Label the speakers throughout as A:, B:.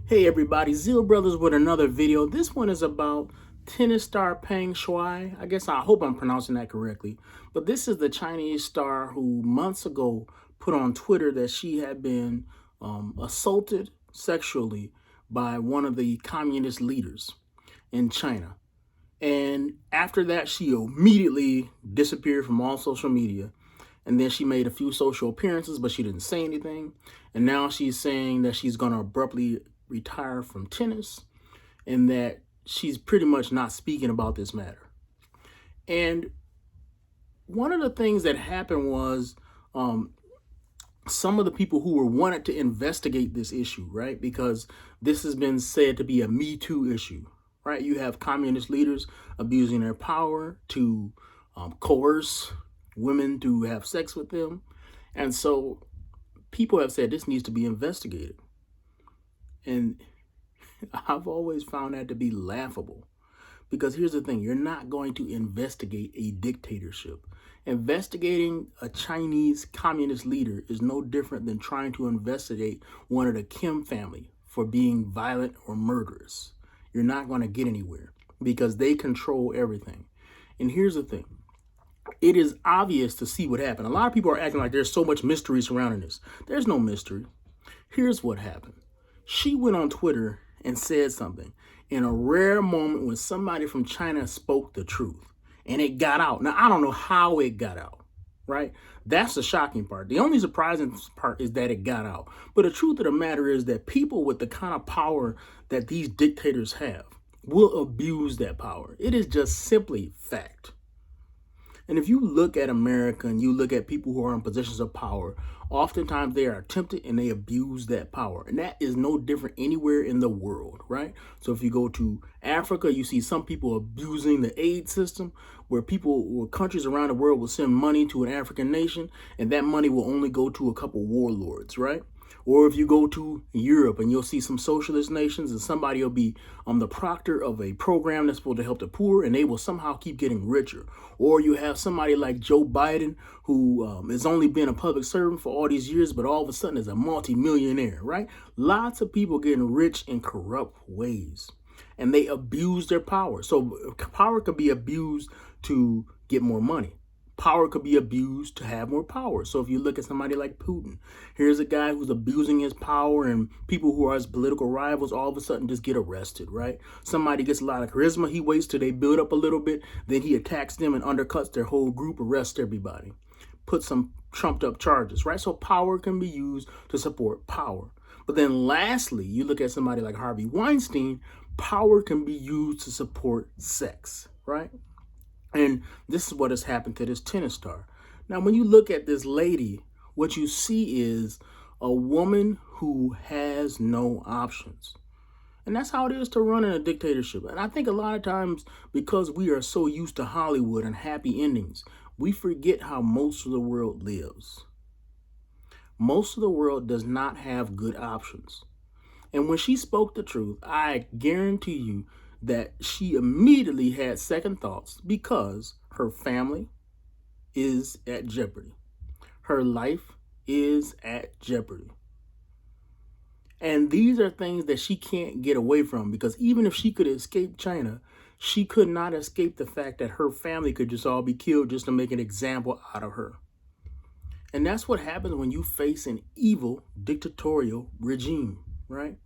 A: Hey everybody, Zeal Brothers with another video. This one is about tennis star Peng Shuai. I hope I'm pronouncing that correctly. But this is the Chinese star who months ago put on Twitter that she had been assaulted sexually by one of the communist leaders in China. And after that, she immediately disappeared from all social media. And then she made a few social appearances, but she didn't say anything. And now she's saying that she's going to abruptly retire from tennis and that she's pretty much not speaking about this matter. And one of the things that happened was some of the people who were wanted to investigate this issue, right? Because this has been said to be a Me Too issue, right? You have communist leaders abusing their power to coerce women to have sex with them. And so people have said this needs to be investigated. And I've always found that to be laughable. Because here's the thing, you're not going to investigate a dictatorship. Investigating a Chinese communist leader is no different than trying to investigate one of the Kim family for being violent or murderous. You're not going to get anywhere because they control everything. And here's the thing. It is obvious to see what happened. A lot of people are acting like there's so much mystery surrounding this. There's no mystery. Here's what happened. She went on Twitter and said something in a rare moment when somebody from China spoke the truth and it got out. Now, I don't know how it got out, right? That's the shocking part. The only surprising part is that it got out. But the truth of the matter is that people with the kind of power that these dictators have will abuse that power. It is just simply fact. And if you look at America and you look at people who are in positions of power, oftentimes they are tempted and they abuse that power. And that is no different anywhere in the world, right? So if you go to Africa, you see some people abusing the aid system where countries around the world will send money to an African nation and that money will only go to a couple warlords, right? Or if you go to Europe and you'll see some socialist nations and somebody will be the proctor of a program that's supposed to help the poor and they will somehow keep getting richer. Or you have somebody like Joe Biden who has only been a public servant for all these years, but all of a sudden is a multimillionaire, right? Lots of people getting rich in corrupt ways and they abuse their power. So power could be abused to get more money. Power could be abused to have more power. So if you look at somebody like Putin, here's a guy who's abusing his power and people who are his political rivals all of a sudden just get arrested, right? Somebody gets a lot of charisma. He waits till they build up a little bit. Then he attacks them and undercuts their whole group, arrests everybody, put some trumped up charges, right? So power can be used to support power. But then lastly, you look at somebody like Harvey Weinstein, power can be used to support sex, right? And this is what has happened to this tennis star. Now, when you look at this lady, what you see is a woman who has no options. And that's how it is to run in a dictatorship. And I think a lot of times, because we are so used to Hollywood and happy endings, we forget how most of the world lives. Most of the world does not have good options. And when she spoke the truth, I guarantee you that she immediately had second thoughts because her family is at jeopardy. Her life is at jeopardy. And these are things that she can't get away from because even if she could escape China, she could not escape the fact that her family could just all be killed just to make an example out of her. And that's what happens when you face an evil dictatorial regime, right?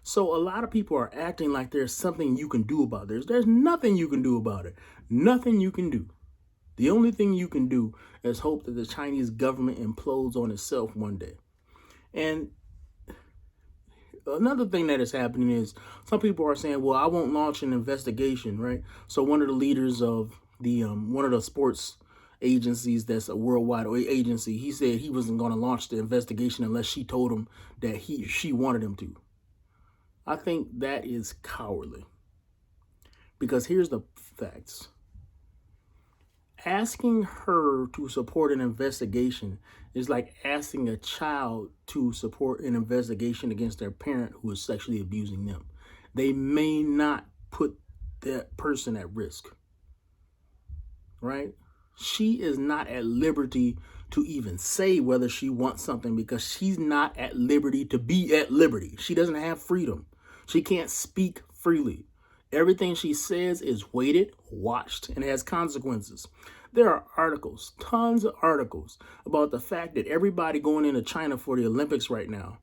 A: So a lot of people are acting like there's something you can do about this. There's nothing you can do about it. Nothing you can do. The only thing you can do is hope that the Chinese government implodes on itself one day. And another thing that is happening is some people are saying, well, I won't launch an investigation, right? So one of the leaders of the one of the sports agencies that's a worldwide agency, he said he wasn't going to launch the investigation unless she told him that she wanted him to. I think that is cowardly because here's the facts. Asking her to support an investigation is like asking a child to support an investigation against their parent who is sexually abusing them. They may not put that person at risk, right? She is not at liberty to even say whether she wants something because she's not at liberty to be at liberty. She doesn't have freedom. She can't speak freely. Everything she says is weighted, watched, and has consequences. There are articles, tons of articles, about the fact that everybody going into China for the Olympics right now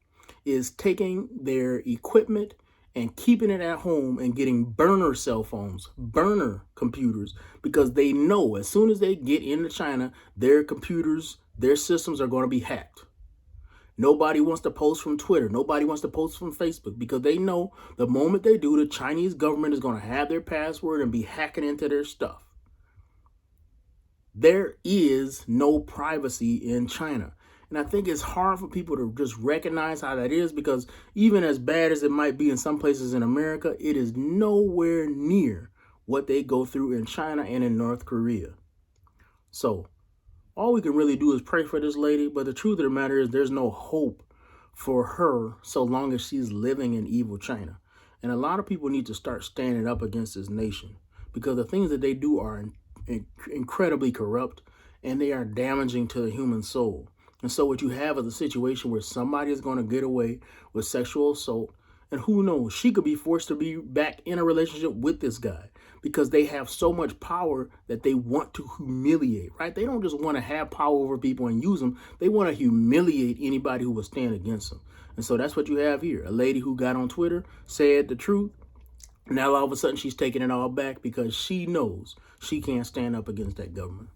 A: is taking their equipment and keeping it at home and getting burner cell phones, burner computers, because they know as soon as they get into China, their computers, their systems are going to be hacked. Nobody wants to post from Twitter. Nobody wants to post from Facebook because they know the moment they do, the Chinese government is going to have their password and be hacking into their stuff. There is no privacy in China. And I think it's hard for people to just recognize how that is, because even as bad as it might be in some places in America, it is nowhere near what they go through in China and in North Korea. So all we can really do is pray for this lady. But the truth of the matter is there's no hope for her so long as she's living in evil China. And a lot of people need to start standing up against this nation, because the things that they do are incredibly corrupt and they are damaging to the human soul. And so what you have is a situation where somebody is going to get away with sexual assault, and who knows, she could be forced to be back in a relationship with this guy because they have so much power that they want to humiliate, right? They don't just want to have power over people and use them. They want to humiliate anybody who will stand against them. And so that's what you have here. A lady who got on Twitter, said the truth. Now all of a sudden she's taking it all back because she knows she can't stand up against that government.